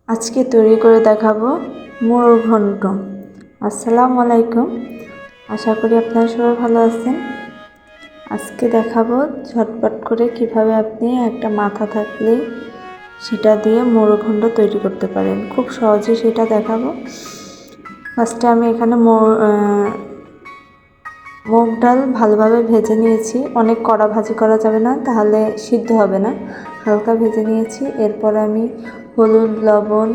আজকে তৈরি করে দেখাবো মোরগ ঘন্ট। আসসালামু আলাইকুম, আশা করি আপনারা সবাই ভালো আছেন। আজকে দেখাবো ঝটপট করে কিভাবে আপনি একটা মাথা থাকলেই সেটা দিয়ে মোরগ ঘন্ট তৈরি করতে পারেন। খুব সহজে সেটা দেখাবো। ফার্স্টে আমি এখানে মুগ ডাল ভালোভাবে ভেজে নিয়েছি। অনেক কড়া ভাজি করা যাবে না, তাহলে সিদ্ধ হবে না। হালকা ভেজে নিয়েছি। এরপর আমি হলুদ লবণ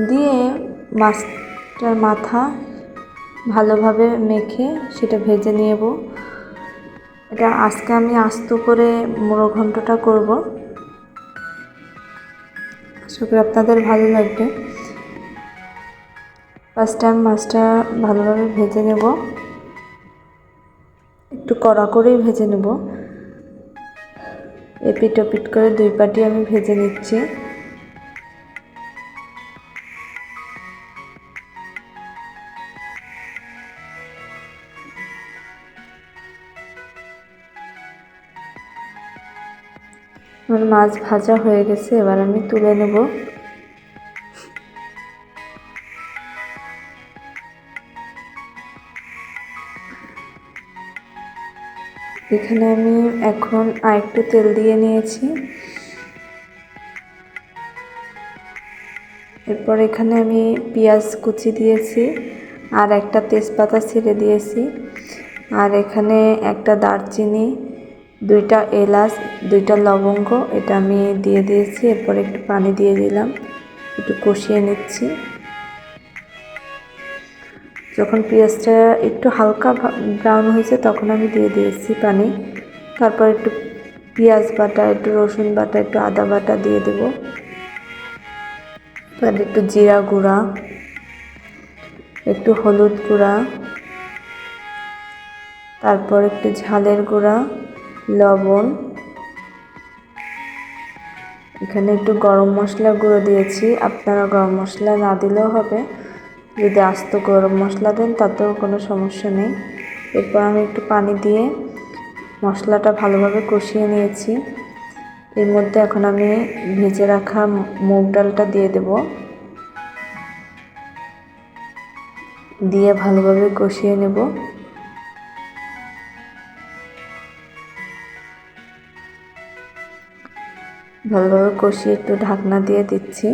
দিয়ে মাছটার মাথা ভালোভাবে মেখে সেটা ভেজে নেব। এটা আজকে আমি আস্ত করে মোরগ ঘন্টটা করব। আশা করি আপনাদের ভালো লাগবে। ফার্স্টে আমি মাছটা ভালোভাবে ভেজে নেব, একটু কড়া করেই ভেজে নেব। এপিট ওপিট করে দুই পাটি আমি ভেজে নিচ্ছি। আমার মাছ ভাজা হয়ে গেছে, এবার আমি তুলে নেব। এখানে আমি এখন আরেকটু তেল দিয়ে নিয়েছি। এরপর এখানে আমি পেঁয়াজ কুচি দিয়েছি, আর একটা তেজপাতা ছিঁড়ে দিয়েছি, আর এখানে একটা দারচিনি, দুইটা এলাচ, দুইটা লবঙ্গ এটা আমি দিয়ে দিয়েছি। এরপর একটু পানি দিয়ে দিলাম, একটু কষিয়ে নিচ্ছি। যখন পেঁয়াজটা একটু হালকা ব্রাউন হয়েছে তখন আমি দিয়ে দিয়েছি পানি। তারপর একটু পেঁয়াজ বাটা, একটু রসুন বাটা, একটু আদা বাটা দিয়ে দেব। তারপর একটু জিরা গুঁড়া, একটু হলুদ গুঁড়া, তারপর একটু ঝালের গুঁড়া, লবণ, এখানে একটু গরম মশলা গুঁড়ো দিয়েছি। আপনারা গরম মশলা না দিলেও হবে, যদি আস্ত গরম মশলা দেন তাতেও কোনো সমস্যা নেই। এরপর আমি একটু পানি দিয়ে মশলাটা ভালোভাবে কষিয়ে নিয়েছি। এর মধ্যে এখন আমি ভেজে রাখা মুগ ডালটা দিয়ে দেব, দিয়ে ভালোভাবে কষিয়ে নেব। ভালোভাবে কষিয়ে একটু ঢাকনা দিয়ে দিচ্ছি।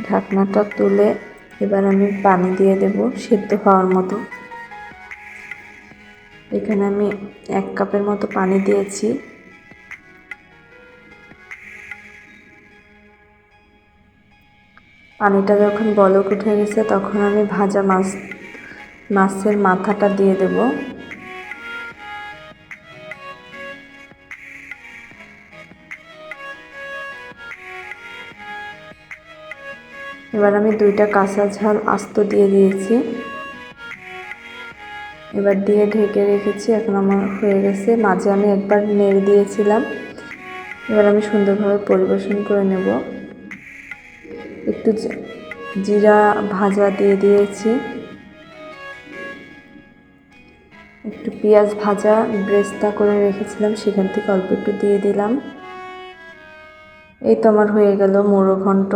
ঢাকনাটা তুলে এবার আমি পানি দিয়ে দেব সিদ্ধ হওয়ার মতো। এখানে আমি 1 কাপের মতো পানি দিয়েছি। পানিটা যখন বলক উঠে গেছে তখন আমি ভাজা মাছের মাথাটা দিয়ে দেব। এবার আমি 2টা কাঁচা ঝাল আস্ত দিয়ে দিয়েছি। এবার দিয়ে ঢেকে রেখেছি। এখন আমার হয়ে গেছে। মাঝে আমি একবার নেড়ে দিয়েছিলাম। এবার আমি সুন্দরভাবে পরিবেশন করে নেব। একটু জিরা ভাজা দিয়ে দিয়েছি, একটু পেঁয়াজ ভাজা ব্রেস্তা করে রেখেছিলাম সেখান থেকে অল্প একটু দিয়ে দিলাম। এই তো আমার হয়ে গেল মোরগ ঘন্ট।